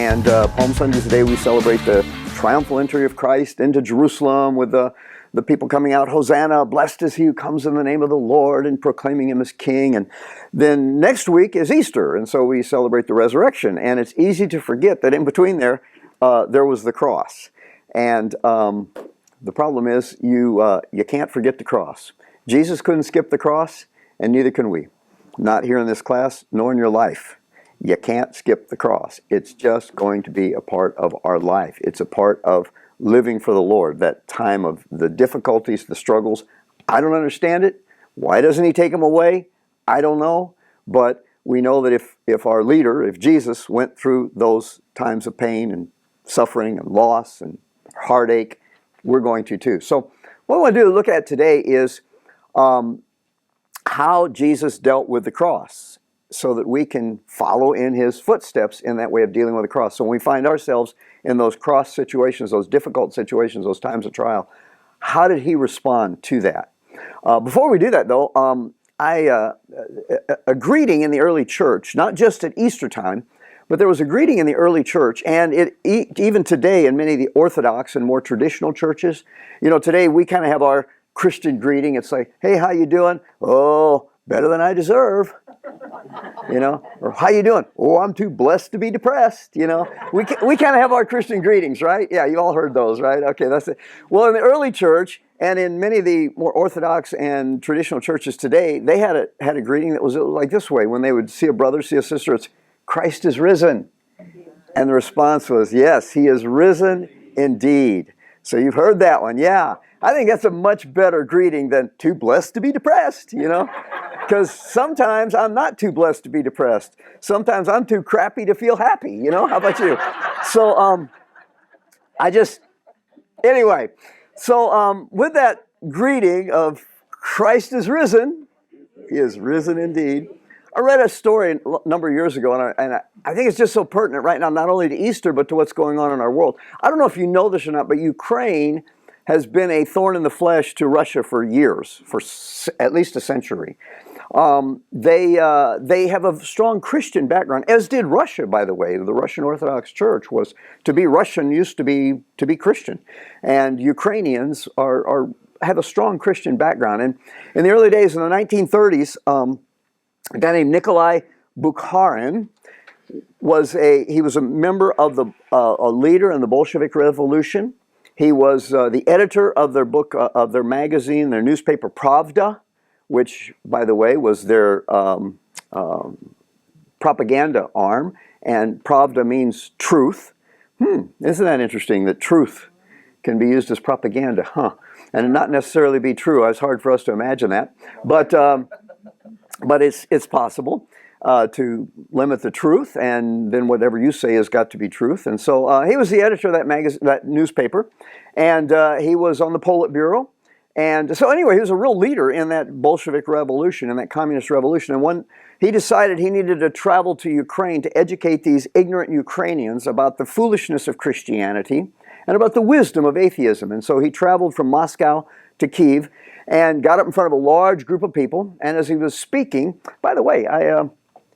And Palm Sunday today we celebrate the triumphal entry of Christ into Jerusalem with the people coming out, Hosanna, blessed is he who comes in the name of the Lord, and proclaiming him as king. And then next week is Easter, and so we celebrate the resurrection. And it's easy to forget that in between there was the cross. And the problem is you can't forget the cross. Jesus couldn't skip the cross, and neither can we. Not here in this class, nor in your life. You can't skip the cross. It's just going to be a part of our life. It's a part of living for the Lord, that time of the difficulties, the struggles. I don't understand it. Why doesn't he take them away? I don't know. But we know that if our leader, if Jesus went through those times of pain and suffering and loss and heartache, we're going to too. So what I want to do, look at today is how Jesus dealt with the cross, so that we can follow in his footsteps in that way of dealing with the cross. So when we find ourselves in those cross situations, those difficult situations, those times of trial, how did he respond to that? Before we do that, though, a greeting in the early church, not just at Easter time, but there was a greeting in the early church, and even today in many of the Orthodox and more traditional churches, today we kind of have our Christian greeting. It's like, hey, how you doing? Oh, better than I deserve. Or how you doing? Oh, I'm too blessed to be depressed. We kind of have our Christian greetings, right? Yeah, you all heard those, right? Okay, that's it. Well, in the early church and in many of the more Orthodox and traditional churches today, they had a greeting that was like this way. When they would see a brother, see a sister, it's Christ is risen. And the response was, yes, he is risen indeed. So you've heard that one, yeah. I think that's a much better greeting than too blessed to be depressed, Because sometimes I'm not too blessed to be depressed. Sometimes I'm too crappy to feel happy, How about you? So with that greeting of Christ is risen, he is risen indeed. I read a story a number of years ago, and I think it's just so pertinent right now, not only to Easter, but to what's going on in our world. I don't know if you know this or not, but Ukraine has been a thorn in the flesh to Russia for years, for at least a century. They have a strong Christian background, as did Russia, by the way. The Russian Orthodox Church was, to be Russian used to be Christian. And Ukrainians have a strong Christian background. And in the early days, in the 1930s, a guy named Nikolai Bukharin was a member of a leader in the Bolshevik Revolution. He was the editor of their book, of their magazine, their newspaper Pravda, which, by the way, was their propaganda arm. And Pravda means truth. Isn't that interesting that truth can be used as propaganda? And not necessarily be true. It's hard for us to imagine that. But it's possible to limit the truth, and then whatever you say has got to be truth. And so he was the editor of that newspaper, and he was on the Politburo. And so anyway, he was a real leader in that Bolshevik revolution, in that communist revolution. And when he decided he needed to travel to Ukraine to educate these ignorant Ukrainians about the foolishness of Christianity and about the wisdom of atheism. And so he traveled from Moscow to Kyiv and got up in front of a large group of people. And as he was speaking, by the way, I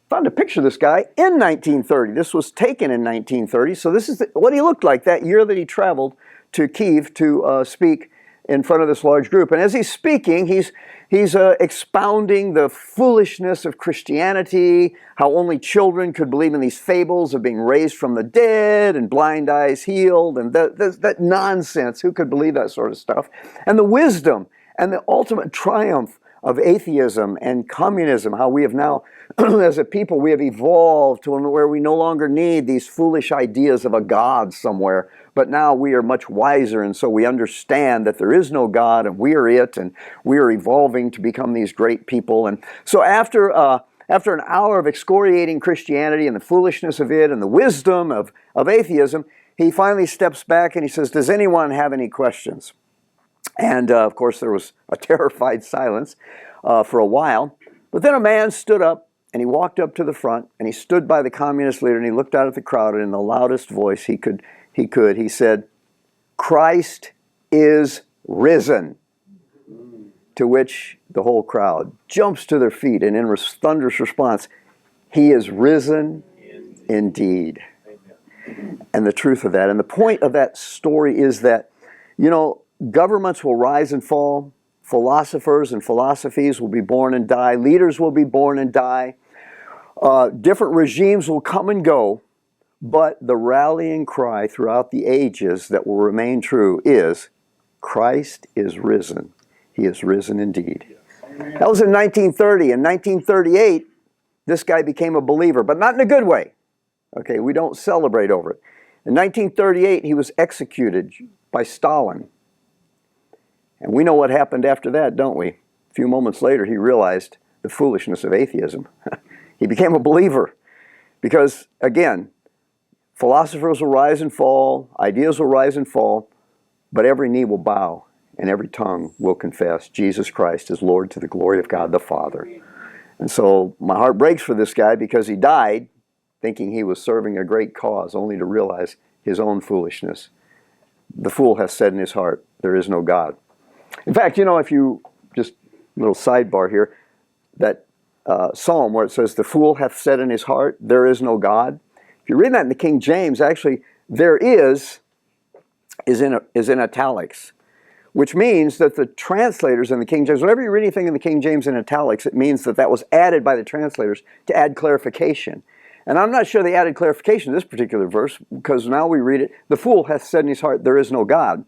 found a picture of this guy in 1930. This was taken in 1930. So this is what he looked like that year that he traveled to Kyiv to speak in front of this large group. And as he's speaking, he's expounding the foolishness of Christianity, how only children could believe in these fables of being raised from the dead and blind eyes healed, and that nonsense. Who could believe that sort of stuff? And the wisdom and the ultimate triumph of atheism and communism, how we have now, as a people, we have evolved to where we no longer need these foolish ideas of a God somewhere, but now we are much wiser, and so we understand that there is no God, and we are it, and we are evolving to become these great people. And so after an hour of excoriating Christianity and the foolishness of it and the wisdom of atheism, he finally steps back and he says, "Does anyone have any questions?" And of course, there was a terrified silence for a while. But then a man stood up, and he walked up to the front, and he stood by the communist leader, and he looked out at the crowd, and in the loudest voice he said, "Christ is risen." To which the whole crowd jumps to their feet, and in thunderous response, "He is risen indeed." and the truth of that. And the point of that story is that, you know, governments will rise and fall, philosophers and philosophies will be born and die, leaders will be born and die, different regimes will come and go, but the rallying cry throughout the ages that will remain true is, Christ is risen. He is risen indeed. That was in 1930. In 1938, this guy became a believer, but not in a good way. Okay, we don't celebrate over it. In 1938, he was executed by Stalin. And we know what happened after that, don't we? A few moments later, he realized the foolishness of atheism. He became a believer because, again, philosophers will rise and fall, ideas will rise and fall, but every knee will bow and every tongue will confess Jesus Christ is Lord to the glory of God the Father. And so my heart breaks for this guy because he died thinking he was serving a great cause, only to realize his own foolishness. The fool hath said in his heart, there is no God. In fact, you know, if you, just a little sidebar here, that psalm where it says, the fool hath said in his heart, there is no God. If you read that in the King James, actually, there is in italics, which means that the translators in the King James, whenever you read anything in the King James in italics, it means that that was added by the translators to add clarification. And I'm not sure they added clarification to this particular verse, because now we read it, the fool hath said in his heart, there is no God.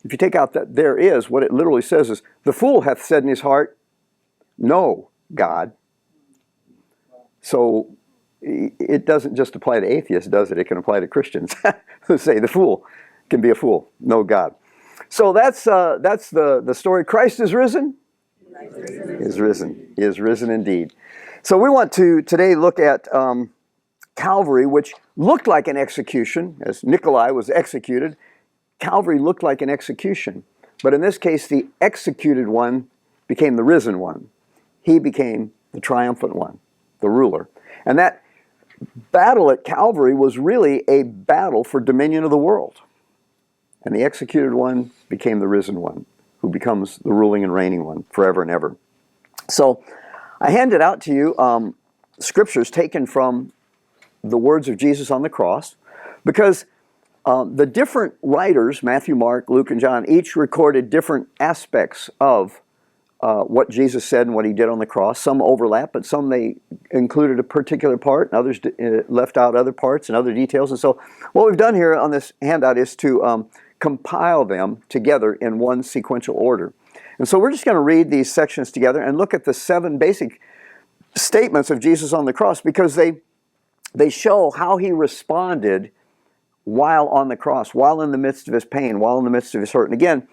If you take out that there is, what it literally says is, the fool hath said in his heart, no God. So it doesn't just apply to atheists, does it? It can apply to Christians who say the fool can be a fool, no God. So that's the story. Christ is risen. He is risen. He is risen indeed. So we want to today look at Calvary, which looked like an execution, as Nikolai was executed. Calvary looked like an execution. But in this case, the executed one became the risen one. He became the triumphant one, the ruler. And that battle at Calvary was really a battle for dominion of the world. And the executed one became the risen one, who becomes the ruling and reigning one forever and ever. So I handed out to you scriptures taken from the words of Jesus on the cross, because the different writers, Matthew, Mark, Luke, and John, each recorded different aspects of what Jesus said and what he did on the cross. Some overlap, but some they included a particular part, and others left out other parts and other details. And so what we've done here on this handout is to compile them together in one sequential order. And so we're just going to read these sections together and look at the 7 basic statements of Jesus on the cross, because they show how he responded while on the cross, while in the midst of his pain, while in the midst of his hurt. And again,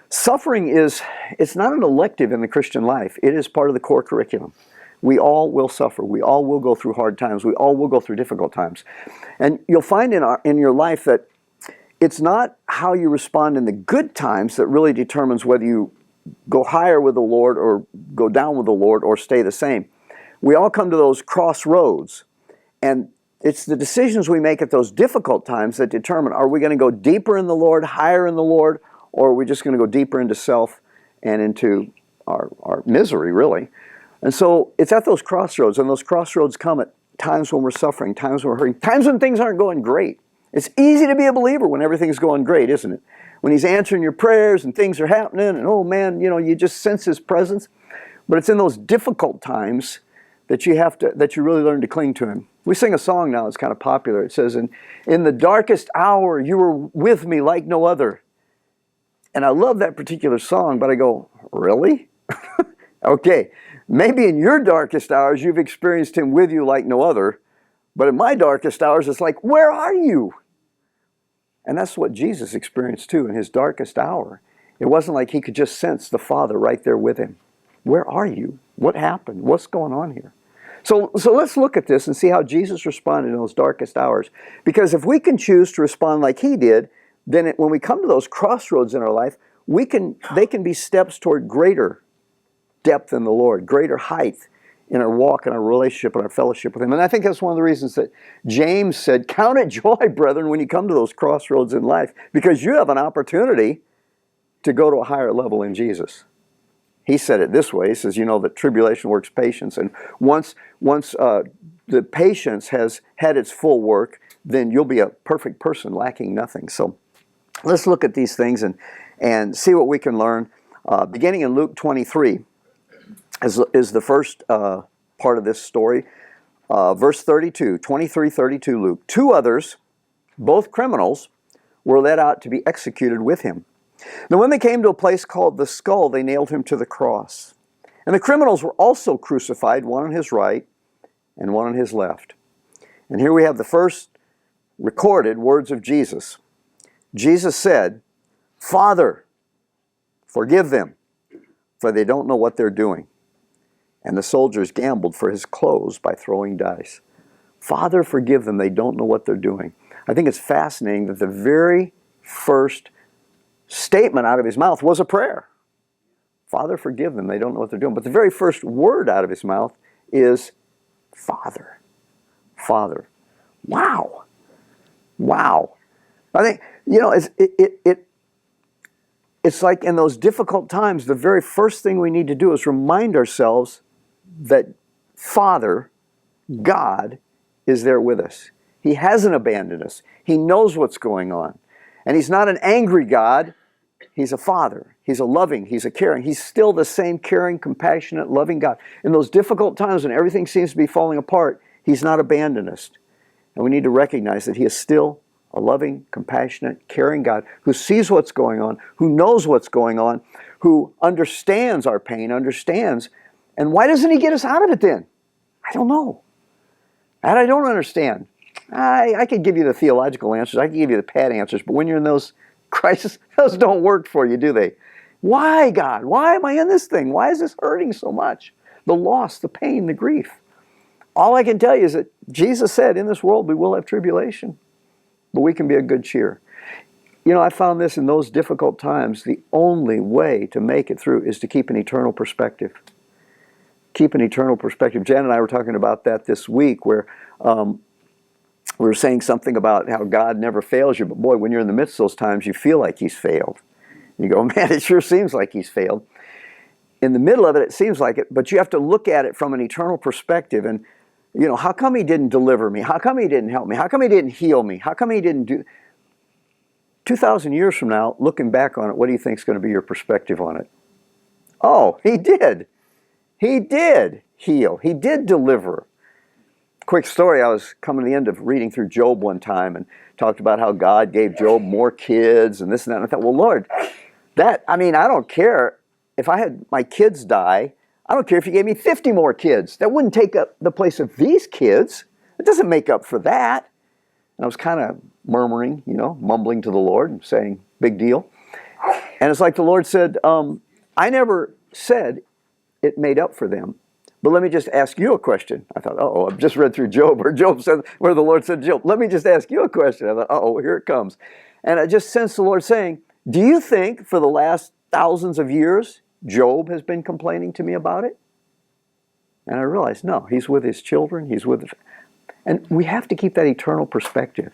suffering it's not an elective in the Christian life. It is part of the core curriculum. We all will suffer. We all will go through hard times. We all will go through difficult times. And you'll find in your life that it's not how you respond in the good times that really determines whether you go higher with the Lord or go down with the Lord or stay the same. We all come to those crossroads, and it's the decisions we make at those difficult times that determine, are we going to go deeper in the Lord, higher in the Lord, or are we just going to go deeper into self and into our misery, really? And so it's at those crossroads, and those crossroads come at times when we're suffering, times when we're hurting, times when things aren't going great. It's easy to be a believer when everything's going great, isn't it? When he's answering your prayers and things are happening, and oh man, you know, you just sense his presence. But it's in those difficult times that you really learn to cling to him. We sing a song now that's kind of popular. It says, in the darkest hour, you were with me like no other. And I love that particular song, but I go, really? Okay, maybe in your darkest hours, you've experienced him with you like no other. But in my darkest hours, it's like, where are you? And that's what Jesus experienced too in his darkest hour. It wasn't like he could just sense the Father right there with him. Where are you? What happened? What's going on here? So let's look at this and see how Jesus responded in those darkest hours. Because if we can choose to respond like he did, then when we come to those crossroads in our life, they can be steps toward greater depth in the Lord, greater height in our walk and our relationship and our fellowship with him. And I think that's one of the reasons that James said, count it joy, brethren, when you come to those crossroads in life, because you have an opportunity to go to a higher level in Jesus. He said it this way. He says, you know, that tribulation works patience. And once the patience has had its full work, then you'll be a perfect person, lacking nothing. So let's look at these things and see what we can learn. Beginning in Luke 23 is the first part of this story. Verse 32, 23:32 Luke. 2 others, both criminals, were led out to be executed with him. Now when they came to a place called the Skull, they nailed him to the cross. And the criminals were also crucified, one on his right and one on his left. And here we have the first recorded words of Jesus. Jesus said, "Father, forgive them, for they don't know what they're doing." And the soldiers gambled for his clothes by throwing dice. Father, forgive them, they don't know what they're doing. I think it's fascinating that the very first statement out of his mouth was a prayer. Father, forgive them, they don't know what they're doing. But the very first word out of his mouth is Father. Father. Wow. Wow. I think, you know, it's like in those difficult times, the very first thing we need to do is remind ourselves that Father, God, is there with us. He hasn't abandoned us. He knows what's going on. And He's not an angry God. He's a Father. He's a loving. He's a caring. He's still the same caring, compassionate, loving God. In those difficult times when everything seems to be falling apart, He's not abandoned us. And we need to recognize that He is still a loving, compassionate, caring God who sees what's going on, who knows what's going on, who understands our pain, understands. And why doesn't He get us out of it then? I don't know. That I don't understand. I could give you the theological answers. I could give you the pat answers. But when you're in those crises, those don't work for you, do they? Why, God? Why am I in this thing? Why is this hurting so much? The loss, the pain, the grief. All I can tell you is that Jesus said, in this world we will have tribulation, but we can be of good cheer. You know, I found this in those difficult times, the only way to make it through is to keep an eternal perspective. Keep an eternal perspective. Jan and I were talking about that this week, where we were saying something about how God never fails you, but boy, when you're in the midst of those times, you feel like He's failed. You go, man, it sure seems like He's failed. In the middle of it, it seems like it, but you have to look at it from an eternal perspective. And, you know, how come He didn't deliver me? How come He didn't help me? How come He didn't heal me? How come He didn't do... 2,000 years from now, looking back on it, what do you think is going to be your perspective on it? Oh, He did. He did heal. He did deliver. Quick story, I was coming to the end of reading through Job one time and talked about how God gave Job more kids and this and that. And I thought, well, Lord, I don't care if I had my kids die. I don't care if You gave me 50 more kids. That wouldn't take up the place of these kids. It doesn't make up for that. And I was kind of murmuring, you know, mumbling to the Lord and saying, big deal. And it's like the Lord said, I never said it made up for them. But let me just ask you a question. I thought, I've just read through Job, where the Lord said, Job, let me just ask you a question. I thought, here it comes. And I just sensed the Lord saying, do you think for the last thousands of years, Job has been complaining to me about it? And I realized, no, he's with his children, and we have to keep that eternal perspective,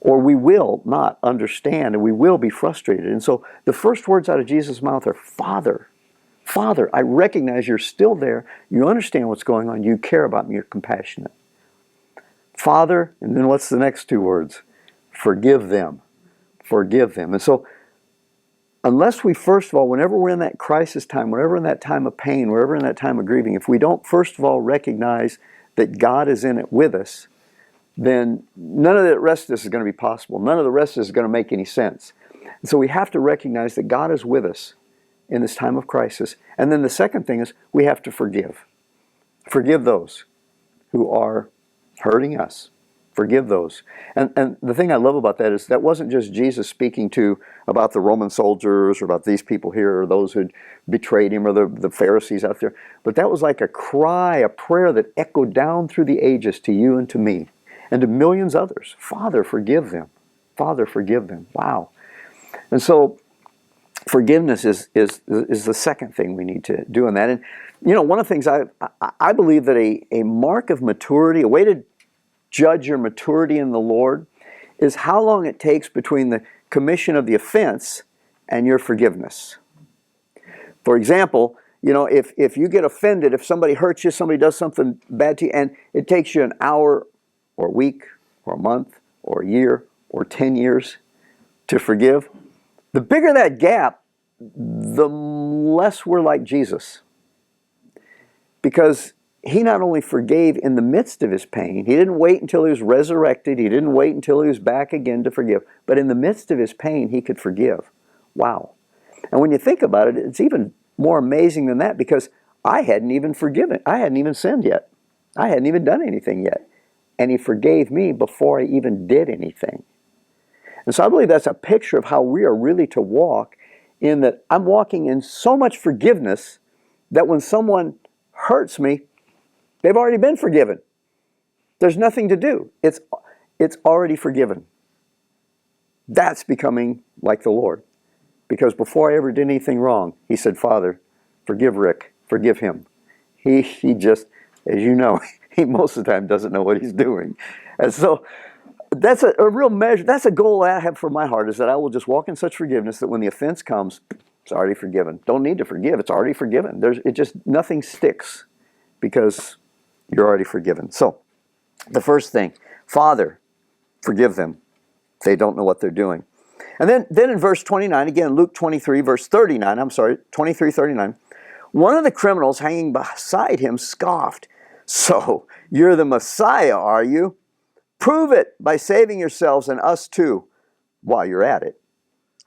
or we will not understand, and we will be frustrated. And so the first words out of Jesus' mouth are, Father. Father, I recognize You're still there. You understand what's going on. You care about me. You're compassionate. Father, and then what's the next 2 words? Forgive them. Forgive them. And so, unless we, first of all, whenever we're in that crisis time, whenever in that time of pain, wherever in that time of grieving, if we don't, first of all, recognize that God is in it with us, then none of the rest of this is going to be possible. None of the rest of this is going to make any sense. And so we have to recognize that God is with us in this time of crisis. And then the second thing is we have to forgive. Forgive those who are hurting us. Forgive those. And the thing I love about that is that wasn't just Jesus speaking about the Roman soldiers or about these people here or those who betrayed Him or the Pharisees out there. But that was like a cry, a prayer that echoed down through the ages to you and to me and to millions others. Father, forgive them. Father, forgive them. Wow. And so forgiveness is the second thing we need to do in that. And, you know, one of the things I believe that a mark of maturity, a way to judge your maturity in the Lord, is how long it takes between the commission of the offense and your forgiveness. For example, if you get offended, if somebody hurts you, somebody does something bad to you, and it takes you an hour or a week or a month or a year or 10 years to forgive, the bigger that gap, the less we're like Jesus. Because he not only forgave in the midst of his pain, he didn't wait until he was resurrected, he didn't wait until he was back again to forgive, but in the midst of his pain, he could forgive. Wow. And when you think about it, it's even more amazing than that, because I hadn't even forgiven. I hadn't even sinned yet. I hadn't even done anything yet. And he forgave me before I even did anything. And so I believe that's a picture of how we are really to walk, in that I'm walking in so much forgiveness that when someone hurts me, they've already been forgiven. There's nothing to do. It's already forgiven. That's becoming like the Lord. Because before I ever did anything wrong, he said, Father, forgive Rick, forgive him. He just, as you know, he most of the time doesn't know what he's doing. And so that's a real measure. That's a goal I have for my heart, is that I will just walk in such forgiveness that when the offense comes, it's already forgiven. Don't need to forgive. It's already forgiven. Nothing sticks because you're already forgiven. So the first thing, Father, forgive them. They don't know what they're doing. And then in verse 29, again, Luke 23, verse 39, 23, 39, one of the criminals hanging beside him scoffed, "So, you're the Messiah, are you? Prove it by saving yourselves and us too, while you're at it."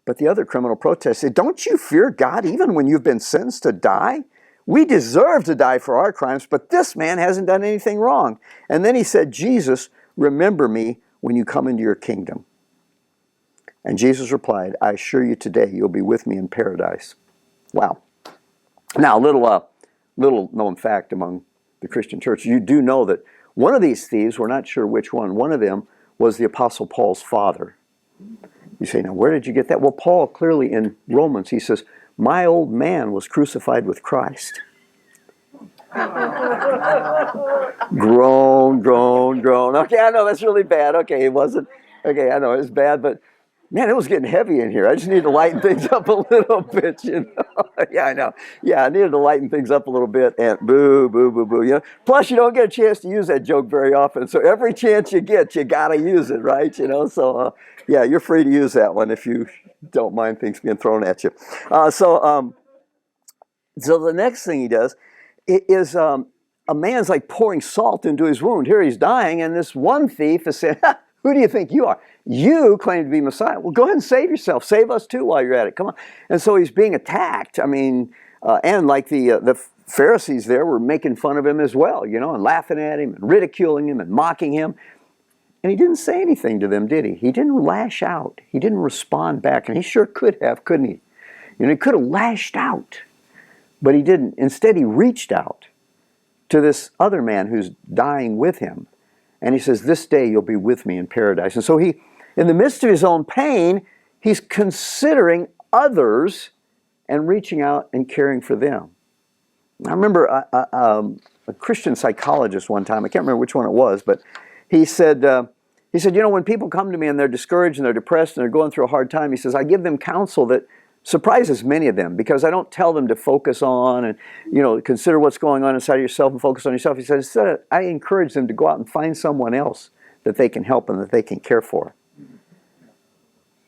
But the other criminal protested, "Don't you fear God even when you've been sentenced to die? We deserve to die for our crimes, but this man hasn't done anything wrong." And then he said, "Jesus, remember me when you come into your kingdom." And Jesus replied, "I assure you today you'll be with me in paradise." Wow. Now, little known fact among the Christian church, you do know that one of these thieves, we're not sure which one of them was the Apostle Paul's father. You say, now where did you get that? Well, Paul clearly in Romans, he says, "My old man was crucified with Christ." Groan, groan, groan. Okay, I know that's really bad. Okay, it wasn't. Okay, I know it's bad, but man, it was getting heavy in here. I just needed to lighten things up a little bit, Yeah, I know. Yeah, I needed to lighten things up a little bit. And boo, boo, boo, boo. Plus, you don't get a chance to use that joke very often. So every chance you get, you got to use it, right? So yeah, you're free to use that one if you don't mind things being thrown at you. So the next thing he does is a man's like pouring salt into his wound. Here he's dying, and this one thief is saying, "Who do you think you are? You claim to be Messiah. Well, go ahead and save yourself. Save us too while you're at it. Come on." And so he's being attacked. I mean, and like the Pharisees there were making fun of him as well, and laughing at him and ridiculing him and mocking him. And he didn't say anything to them, did he? He didn't lash out. He didn't respond back. And he sure could have, couldn't he? He could have lashed out, but he didn't. Instead, he reached out to this other man who's dying with him. And he says, "This day you'll be with me in paradise." And so he, in the midst of his own pain, he's considering others and reaching out and caring for them. I remember a Christian psychologist one time, I can't remember which one it was, but he said, when people come to me and they're discouraged and they're depressed and they're going through a hard time, he says, I give them counsel that surprises many of them, because I don't tell them to focus on and consider what's going on inside of yourself and focus on yourself. He says, instead, I encourage them to go out and find someone else that they can help and that they can care for.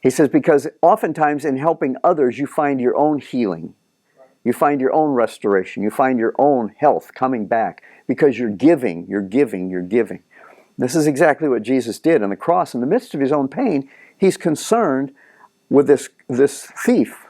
He says, because oftentimes in helping others, you find your own healing. You find your own restoration. You find your own health coming back because you're giving, you're giving, you're giving. This is exactly what Jesus did on the cross. In the midst of his own pain, he's concerned with this thief.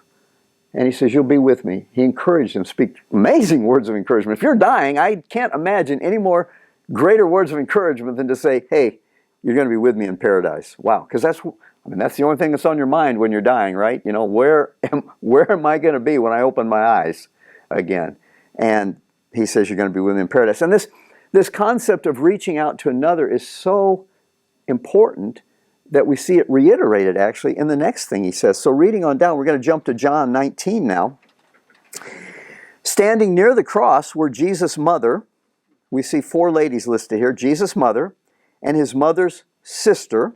And he says, "You'll be with me." He encouraged him, speak amazing words of encouragement. If you're dying, I can't imagine any more greater words of encouragement than to say, "Hey, you're going to be with me in paradise." Wow, because that's the only thing that's on your mind when you're dying, right? Where am I going to be when I open my eyes again? And he says, "You're going to be with me in paradise." And this concept of reaching out to another is so important that we see it reiterated actually in the next thing he says. So reading on down, we're going to jump to John 19 now. Standing near the cross were Jesus' mother. We see 4 ladies listed here. Jesus' mother and his mother's sister,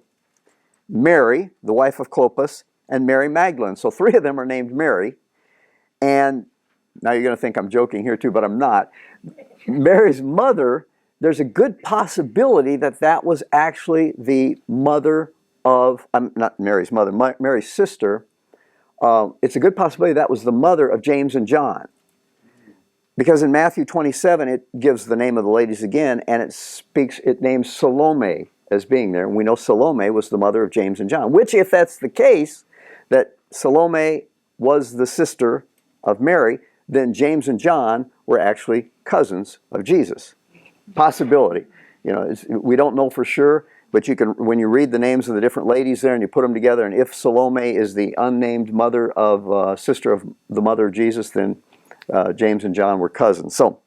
Mary, the wife of Clopas, and Mary Magdalene. So 3 of them are named Mary. And now you're going to think I'm joking here too, but I'm not. Mary's mother, there's a good possibility that that was actually the mother of, not Mary's mother, Mary's sister. It's a good possibility that was the mother of James and John. Because in Matthew 27, it gives the name of the ladies again, and it names Salome as being there. And we know Salome was the mother of James and John, which, if that's the case, that Salome was the sister of Mary, then James and John were actually cousins of Jesus. Possibility. You know, we don't know for sure, but you can, when you read the names of the different ladies there and you put them together, and if Salome is the unnamed mother of, sister of the mother of Jesus, then James and John were cousins. So,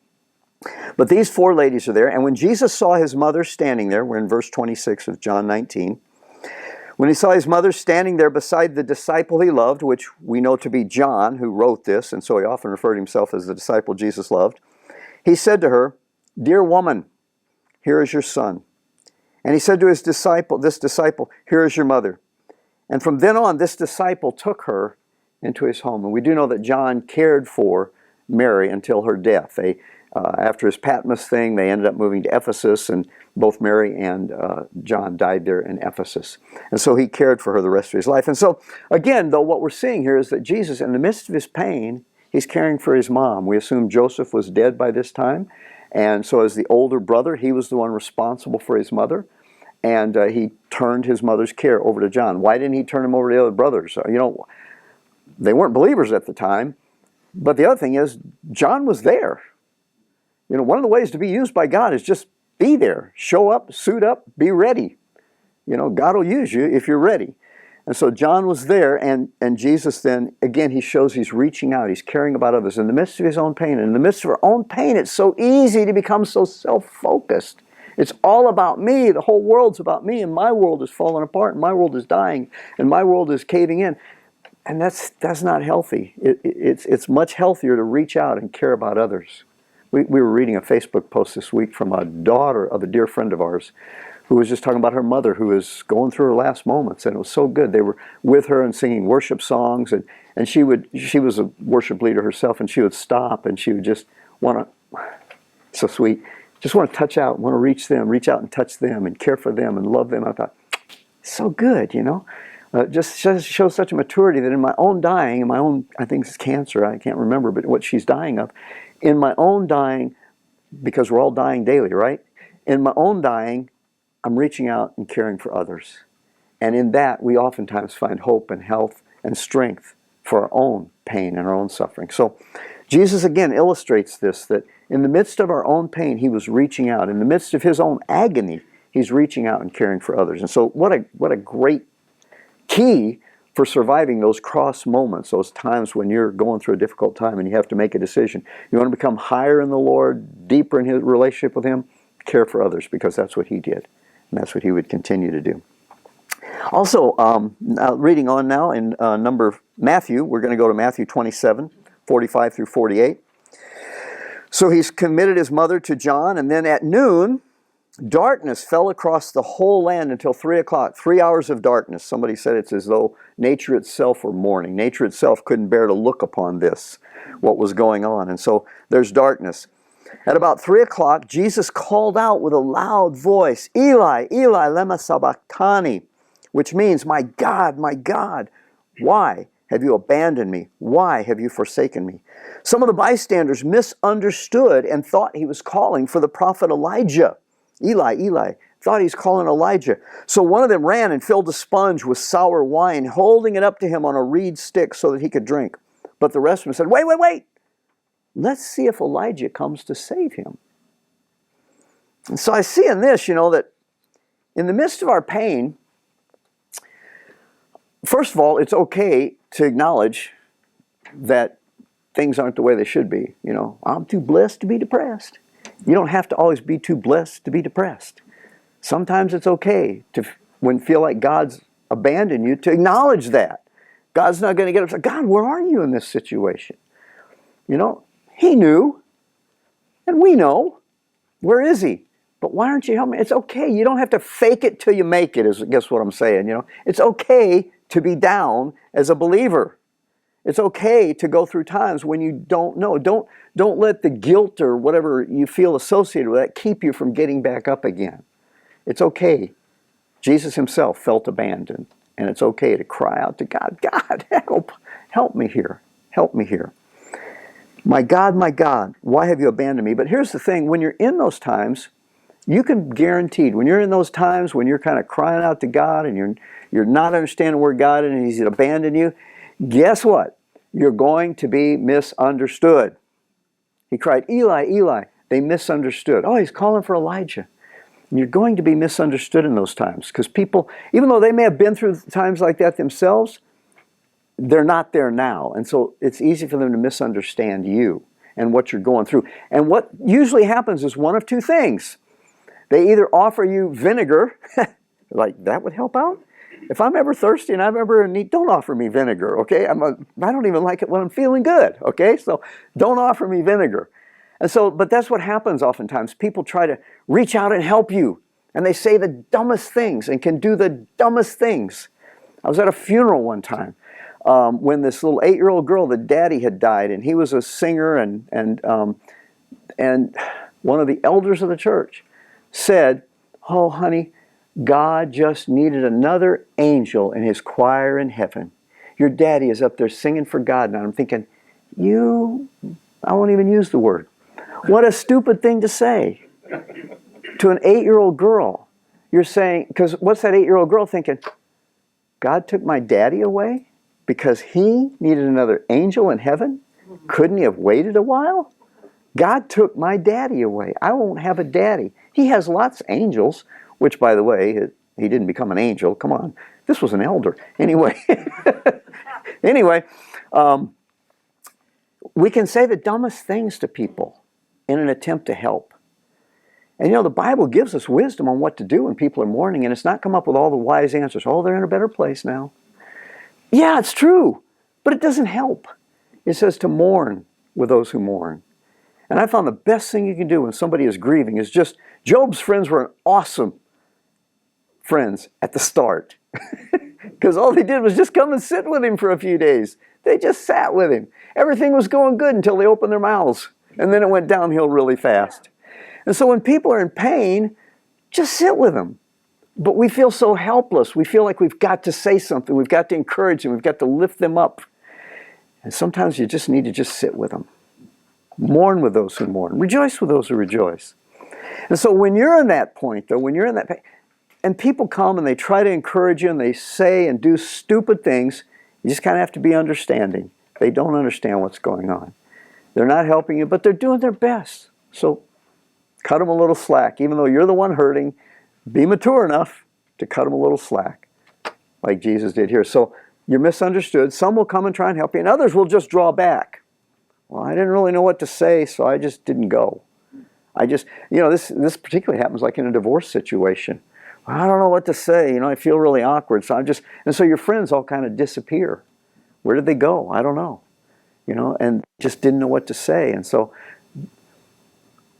but these four ladies are there, and when Jesus saw his mother standing there, we're in verse 26 of John 19, when he saw his mother standing there beside the disciple he loved, which we know to be John, who wrote this, and so he often referred to himself as the disciple Jesus loved, he said to her, "Dear woman, here is your son." And he said to this disciple, "Here is your mother." And from then on, this disciple took her into his home. And we do know that John cared for Mary until her death. After his Patmos thing, they ended up moving to Ephesus, and both Mary and John died there in Ephesus. And so he cared for her the rest of his life. And so, again, though, what we're seeing here is that Jesus, in the midst of his pain, he's caring for his mom. We assume Joseph was dead by this time, and so as the older brother, he was the one responsible for his mother, and he turned his mother's care over to John. Why didn't he turn him over to the other brothers? You know, they weren't believers at the time, but the other thing is, John was there. You know, one of the ways to be used by God is just be there. Show up, suit up, be ready. You know, God will use you if you're ready. And so John was there, and Jesus then, again, he shows he's reaching out. He's caring about others in the midst of his own pain. And in the midst of our own pain, it's so easy to become so self-focused. It's all about me. The whole world's about me, and my world is falling apart, and my world is dying, and my world is caving in. And that's not healthy. It's much healthier to reach out and care about others. We were reading a Facebook post this week from a daughter of a dear friend of ours who was just talking about her mother who was going through her last moments, and it was so good. They were with her and singing worship songs, and she was a worship leader herself, and she would stop and she would just want to, so sweet, just want to touch out, want to reach out and touch them and care for them and love them. I thought, so good, you know. Just shows such a maturity that in my own dying, I think it's cancer, I can't remember, but what she's dying of, in my own dying, because we're all dying daily, right? In my own dying, I'm reaching out and caring for others. And in that, we oftentimes find hope and health and strength for our own pain and our own suffering. So Jesus again illustrates this, that in the midst of our own pain, he was reaching out. In the midst of his own agony, he's reaching out and caring for others. And so what a great key for surviving those cross moments, those times when you're going through a difficult time and you have to make a decision. You want to become higher in the Lord, deeper in his relationship with him, care for others, because that's what he did. And that's what he would continue to do. Also, reading on now in Matthew, we're going to go to Matthew 27, 45 through 48. So he's committed his mother to John, and then at noon, darkness fell across the whole land until 3 o'clock. 3 hours of darkness. Somebody said it's as though nature itself were mourning. Nature itself couldn't bear to look upon this, what was going on. And so there's darkness. At about 3 o'clock, Jesus called out with a loud voice, "Eli, Eli, lema sabachthani," which means, my God, why have you abandoned me? Why have you forsaken me?" Some of the bystanders misunderstood and thought he was calling for the prophet Elijah. Eli, Eli, thought he was calling Elijah. So one of them ran and filled a sponge with sour wine, holding it up to him on a reed stick so that he could drink. But the rest of them said, wait. Let's see if Elijah comes to save him. And so I see in this, that in the midst of our pain, first of all, it's okay to acknowledge that things aren't the way they should be. I'm too blessed to be depressed. You don't have to always be too blessed to be depressed. Sometimes it's okay to, when you feel like God's abandoned you, to acknowledge that. God's not going to get upset. God, where are you in this situation? He knew, and we know. Where is he? But why aren't you helping me? It's okay. You don't have to fake it till you make it, is I guess what I'm saying. It's okay to be down as a believer. It's okay to go through times when you don't know. Don't let the guilt or whatever you feel associated with that keep you from getting back up again. It's okay. Jesus himself felt abandoned, and it's okay to cry out to God, God, help me here. Help me here. My God, why have you abandoned me? But here's the thing, when you're in those times, you can guaranteed, when you're in those times when you're kind of crying out to God and you're not understanding where God is and he's abandoned you, guess what? You're going to be misunderstood. He cried, Eli, Eli. They misunderstood. Oh, he's calling for Elijah. And you're going to be misunderstood in those times because people, even though they may have been through times like that themselves, they're not there now. And so it's easy for them to misunderstand you and what you're going through. And what usually happens is one of two things. They either offer you vinegar, like that would help out. If I'm ever thirsty and I'm ever in need, don't offer me vinegar, okay? I don't even like it when I'm feeling good, okay? So don't offer me vinegar. And so, but that's what happens oftentimes. People try to reach out and help you. And they say the dumbest things and can do the dumbest things. I was at a funeral one time when this little 8-year-old girl, the daddy had died, and he was a singer, and one of the elders of the church said, oh, honey, God just needed another angel in his choir in heaven. Your daddy is up there singing for God. And I'm thinking, I won't even use the word. What a stupid thing to say to an 8-year-old girl. You're saying, because what's that 8-year-old girl thinking? God took my daddy away because he needed another angel in heaven? Couldn't he have waited a while? God took my daddy away. I won't have a daddy. He has lots of angels, which, by the way, he didn't become an angel. Come on. This was an elder. Anyway, we can say the dumbest things to people in an attempt to help. And the Bible gives us wisdom on what to do when people are mourning, and it's not come up with all the wise answers. Oh, they're in a better place now. Yeah, it's true, but it doesn't help. It says to mourn with those who mourn. And I found the best thing you can do when somebody is grieving is just, Job's friends were awesome friends at the start. Because all they did was just come and sit with him for a few days. They just sat with him. Everything was going good until they opened their mouths. And then it went downhill really fast. And so when people are in pain, just sit with them. But we feel so helpless. We feel like we've got to say something. We've got to encourage them. We've got to lift them up. And sometimes you just need to just sit with them. Mourn with those who mourn. Rejoice with those who rejoice. And so when you're in that point, though, when you're in that pain, and people come and they try to encourage you and they say and do stupid things, you just kind of have to be understanding. They don't understand what's going on. They're not helping you, but they're doing their best. So cut them a little slack. Even though you're the one hurting, be mature enough to cut them a little slack, like Jesus did here. So you're misunderstood. Some will come and try and help you, and others will just draw back. Well, I didn't really know what to say, so I just didn't go. This particularly happens like in a divorce situation. I don't know what to say. I feel really awkward. And so your friends all kind of disappear. Where did they go? I don't know. And just didn't know what to say. And so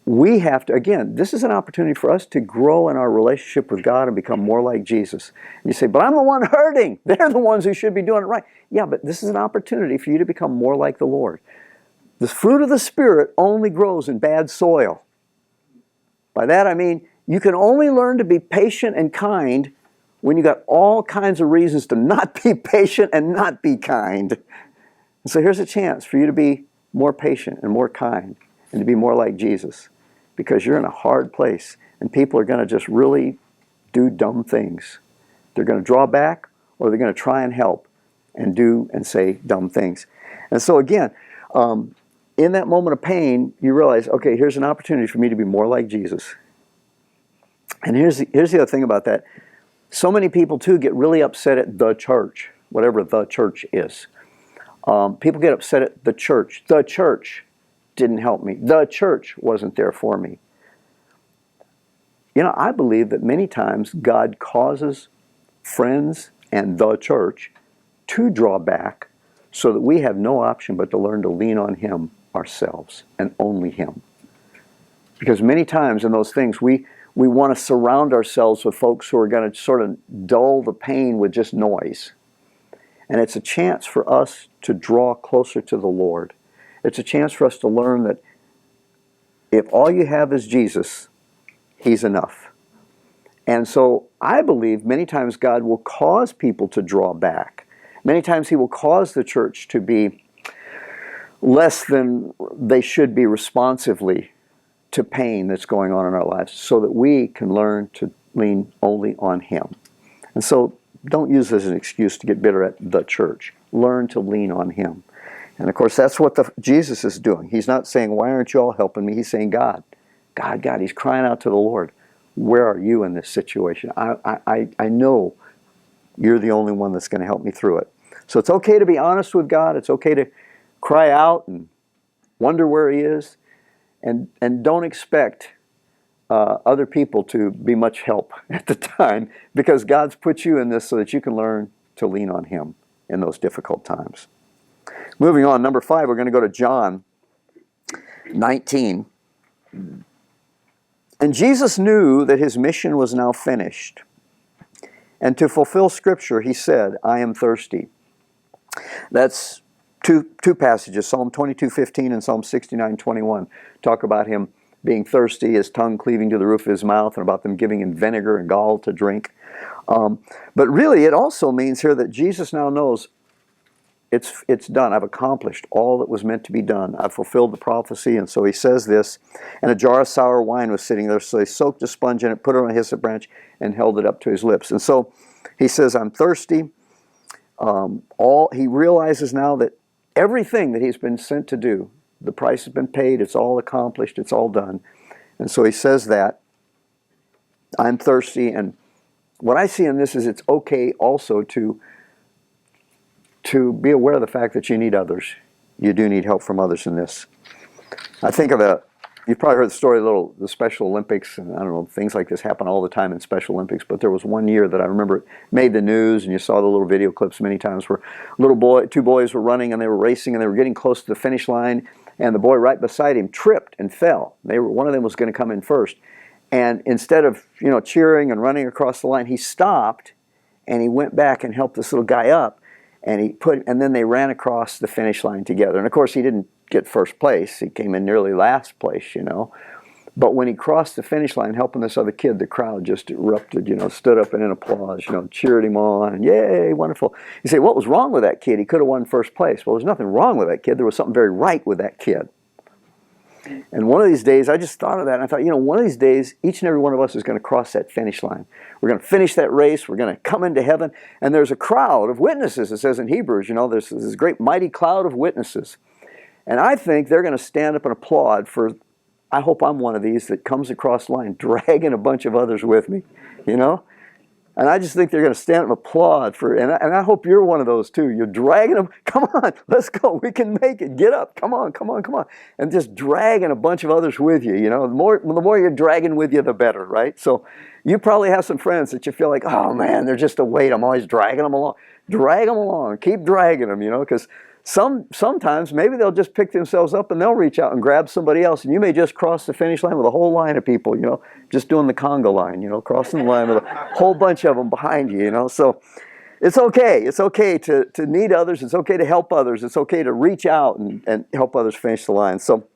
we have to, again, this is an opportunity for us to grow in our relationship with God and become more like Jesus. And you say, but I'm the one hurting. They're the ones who should be doing it right. Yeah, but this is an opportunity for you to become more like the Lord. The fruit of the Spirit only grows in bad soil. By that I mean, you can only learn to be patient and kind when you got all kinds of reasons to not be patient and not be kind. And so here's a chance for you to be more patient and more kind and to be more like Jesus, because you're in a hard place and people are going to just really do dumb things. They're going to draw back, or they're going to try and help and do and say dumb things. And so again, in that moment of pain, you realize, okay, here's an opportunity for me to be more like Jesus. And here's the other thing about that. So many people, too, get really upset at the church, whatever the church is. People get upset at the church. The church didn't help me. The church wasn't there for me. I believe that many times God causes friends and the church to draw back so that we have no option but to learn to lean on Him ourselves and only Him. Because many times in those things we want to surround ourselves with folks who are going to sort of dull the pain with just noise. And it's a chance for us to draw closer to the Lord. It's a chance for us to learn that if all you have is Jesus, He's enough. And so I believe many times God will cause people to draw back. Many times He will cause the church to be less than they should be responsively to pain that's going on in our lives, so that we can learn to lean only on Him. And so don't use this as an excuse to get bitter at the church. Learn to lean on Him. And of course, that's what Jesus is doing. He's not saying, why aren't you all helping me? He's saying, God. He's crying out to the Lord. Where are you in this situation? I know you're the only one that's going to help me through it. So it's okay to be honest with God. It's okay to cry out and wonder where He is. And don't expect other people to be much help at the time, because God's put you in this so that you can learn to lean on Him in those difficult times. Moving on, number 5, we're going to go to John 19. And Jesus knew that His mission was now finished. And to fulfill Scripture, He said, I am thirsty. That's two passages, Psalm 22:15 and Psalm 69:21, talk about Him being thirsty, His tongue cleaving to the roof of His mouth, and about them giving Him vinegar and gall to drink. But really, it also means here that Jesus now knows it's done. I've accomplished all that was meant to be done. I've fulfilled the prophecy. And so He says this, and a jar of sour wine was sitting there, so He soaked a sponge in it, put it on a hyssop branch, and held it up to His lips. And so He says, I'm thirsty. He realizes now that everything that He's been sent to do, the price has been paid, it's all accomplished, it's all done. And so He says that, I'm thirsty. And what I see in this is it's okay also to be aware of the fact that you need others. You do need help from others in this. I think of you've probably heard the story of the Special Olympics, and I don't know, things like this happen all the time in Special Olympics, but there was one year that I remember made the news, and you saw the little video clips many times where two boys were running and they were racing and they were getting close to the finish line, and the boy right beside him tripped and fell. One of them was going to come in first. And instead of cheering and running across the line, he stopped and he went back and helped this little guy up. And then they ran across the finish line together. And of course, he didn't get first place. He came in nearly last place, But when he crossed the finish line helping this other kid, the crowd just erupted, stood up and in applause, cheered him on, and yay, wonderful. You say, what was wrong with that kid? He could have won first place. Well, there's nothing wrong with that kid. There was something very right with that kid. And one of these days, I just thought of that, and I thought, one of these days, each and every one of us is going to cross that finish line. We're going to finish that race. We're going to come into heaven, and there's a crowd of witnesses. It says in Hebrews, there's this great mighty cloud of witnesses. And I think they're going to stand up and applaud for, I hope I'm one of these that comes across the line dragging a bunch of others with me, And I just think they're going to stand up and applaud for, and I hope you're one of those too. You're dragging them, come on, let's go, we can make it, get up, come on. And just dragging a bunch of others with you, The more you're dragging with you, the better, right? So you probably have some friends that you feel like, oh man, they're just a weight, I'm always dragging them along. Drag them along, keep dragging them, because sometimes maybe they'll just pick themselves up and they'll reach out and grab somebody else, and you may just cross the finish line with a whole line of people, just doing the conga line, crossing the line with a whole bunch of them behind you, So it's okay. It's okay to need others. It's okay to help others. It's okay to reach out and help others finish the line. So,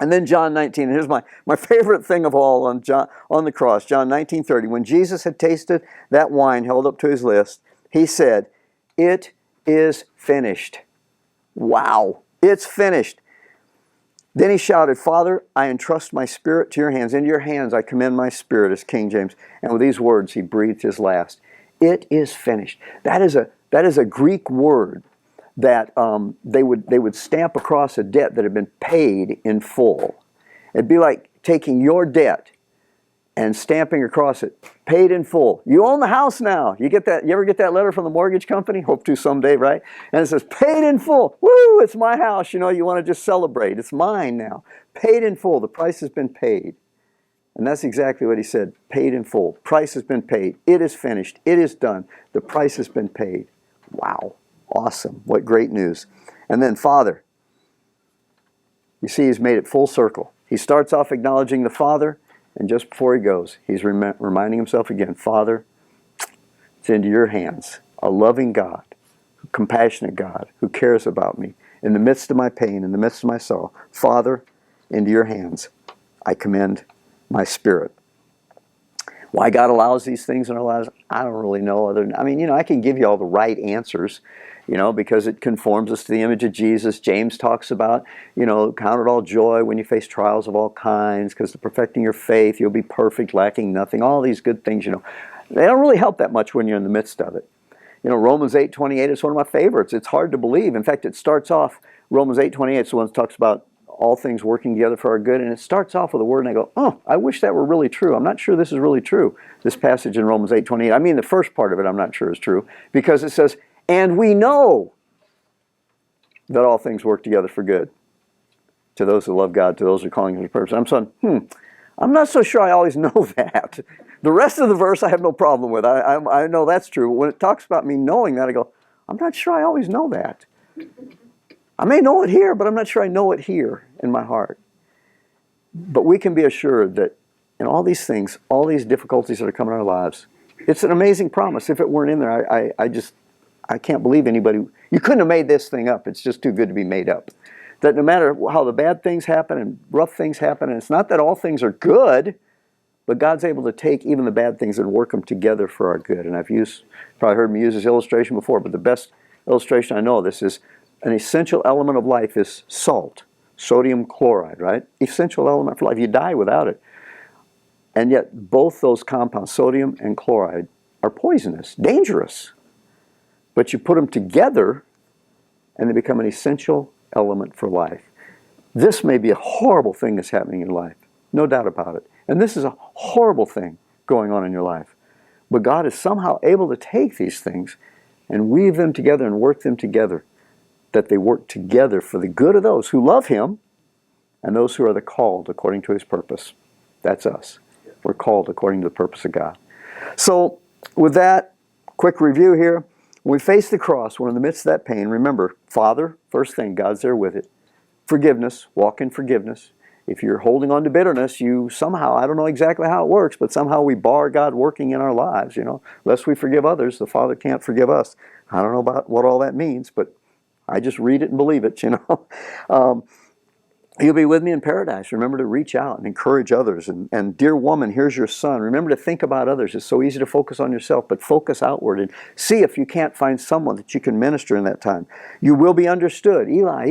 and then John 19, and here's my favorite thing of all on the cross, John 19:30. When Jesus had tasted that wine held up to His lips, He said, "It is finished." Wow, it's finished. Then He shouted, "Father, I entrust my spirit to your hands. Into your hands I commend my spirit," as King James. And with these words, He breathed His last. It is finished. That is a Greek word that they would stamp across a debt that had been paid in full. It'd be like taking your debt and stamping across it, paid in full. You own the house now. You get that? You ever get that letter from the mortgage company? Hope to someday, right? And it says, paid in full. Woo, it's my house. You want to just celebrate. It's mine now. Paid in full. The price has been paid. And that's exactly what He said. Paid in full. Price has been paid. It is finished. It is done. The price has been paid. Wow. Awesome. What great news. And then Father. You see, He's made it full circle. He starts off acknowledging the Father. And just before He goes, He's reminding Himself again, Father, it's into your hands. A loving God who compassionate God who cares about me in the midst of my pain, in the midst of my sorrow. Father, into your hands I commend my spirit. Why God allows these things in our lives, I don't really know. I can give you all the right answers, because it conforms us to the image of Jesus. James talks about, count it all joy when you face trials of all kinds, because to perfecting your faith, you'll be perfect, lacking nothing. All these good things, they don't really help that much when you're in the midst of it. Romans 8:28 is one of my favorites. It's hard to believe. In fact, it starts off, Romans 8:28 is the one that talks about all things working together for our good. And it starts off with a word, and I go, oh, I wish that were really true. I'm not sure this is really true, this passage in Romans 8:28. I mean, the first part of it I'm not sure is true, because it says, and we know that all things work together for good to those who love God, to those who are calling Him to purpose. I'm saying, I'm not so sure I always know that. The rest of the verse I have no problem with. I know that's true. When it talks about me knowing that, I go, I'm not sure I always know that. I may know it here, but I'm not sure I know it here in my heart. But we can be assured that in all these things, all these difficulties that are coming in our lives, it's an amazing promise. If it weren't in there, I can't believe anybody, you couldn't have made this thing up. It's just too good to be made up. That no matter how the bad things happen and rough things happen, and it's not that all things are good, but God's able to take even the bad things and work them together for our good. And probably heard me use this illustration before, but the best illustration I know of this is an essential element of life is salt, sodium chloride, right? Essential element for life. You die without it. And yet both those compounds, sodium and chloride, are poisonous, dangerous. But you put them together and they become an essential element for life. This may be a horrible thing that's happening in life, no doubt about it. And this is a horrible thing going on in your life. But God is somehow able to take these things and weave them together and work them together, that they work together for the good of those who love Him and those who are the called according to His purpose. That's us. We're called according to the purpose of God. So with that, quick review here. When we face the cross, we're in the midst of that pain. Remember, Father, first thing, God's there with it. Forgiveness, walk in forgiveness. If you're holding on to bitterness, you somehow, I don't know exactly how it works, but somehow we bar God working in our lives, Unless we forgive others, the Father can't forgive us. I don't know about what all that means, but I just read it and believe it, You'll be with me in paradise. Remember to reach out and encourage others. And dear woman, here's your son. Remember to think about others. It's so easy to focus on yourself, but focus outward and see if you can't find someone that you can minister in that time. You will be understood. Eli,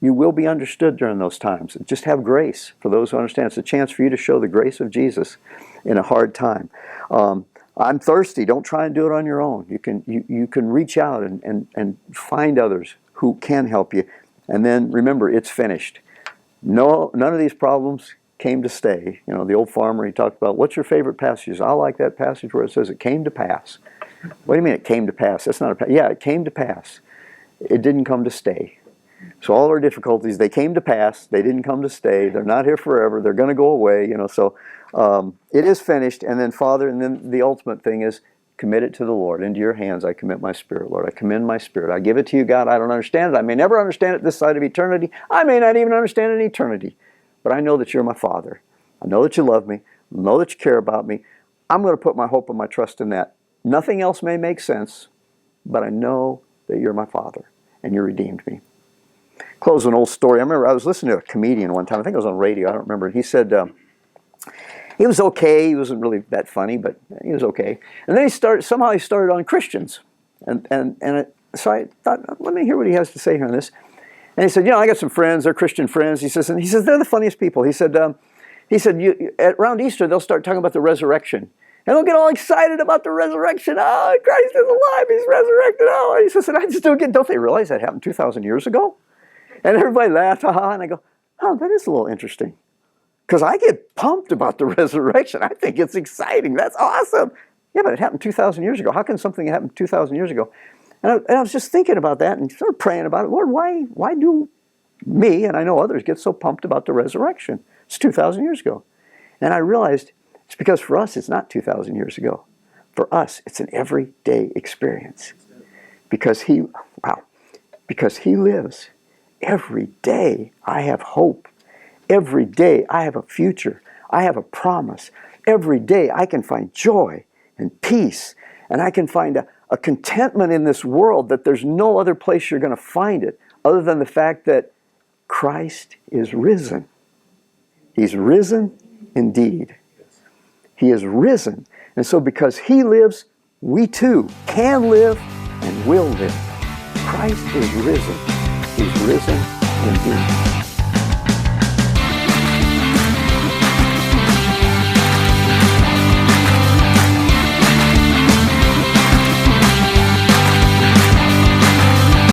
you will be understood during those times. Just have grace for those who understand. It's a chance for you to show the grace of Jesus in a hard time. I'm thirsty. Don't try and do it on your own. You can reach out and find others who can help you. And then remember, it's finished. No, none of these problems came to stay. The old farmer, he talked about, what's your favorite passage? I like that passage where it says it came to pass. What do you mean it came to pass? That's not yeah, it came to pass. It didn't come to stay. So all our difficulties, they came to pass. They didn't come to stay. They're not here forever. They're going to go away. So it is finished. And then Father, and then the ultimate thing is commit it to the Lord. Into your hands I commit my spirit, Lord. I commend my spirit. I give it to you, God. I don't understand it. I may never understand it this side of eternity. I may not even understand it in eternity. But I know that you're my Father. I know that you love me. I know that you care about me. I'm going to put my hope and my trust in that. Nothing else may make sense, but I know that you're my Father and you redeemed me. Close with an old story. I remember I was listening to a comedian one time. I think it was on radio. I don't remember. He said he was okay. He wasn't really that funny, but he was okay. And then he started on Christians. So I thought, let me hear what he has to say here on this. And he said, I got some friends. They're Christian friends. He says they're the funniest people. He said around Easter they'll start talking about the resurrection. And they'll get all excited about the resurrection. Oh, Christ is alive. He's resurrected. Oh, he says, and I just don't they realize that happened 2,000 years ago? And everybody laughed, ha-ha, and I go, oh, that is a little interesting. Because I get pumped about the resurrection. I think it's exciting. That's awesome. Yeah, but it happened 2,000 years ago. How can something happen 2,000 years ago? And I was just thinking about that and sort of praying about it. Lord, why do me, and I know others, get so pumped about the resurrection? It's 2,000 years ago. And I realized it's because for us, it's not 2,000 years ago. For us, it's an everyday experience. Because He lives. Every day I have hope. Every day I have a future. I have a promise. Every day I can find joy and peace. And I can find a contentment in this world that there's no other place you're going to find it other than the fact that Christ is risen. He's risen indeed. He is risen. And so because He lives, we too can live and will live. Christ is risen. He's risen indeed.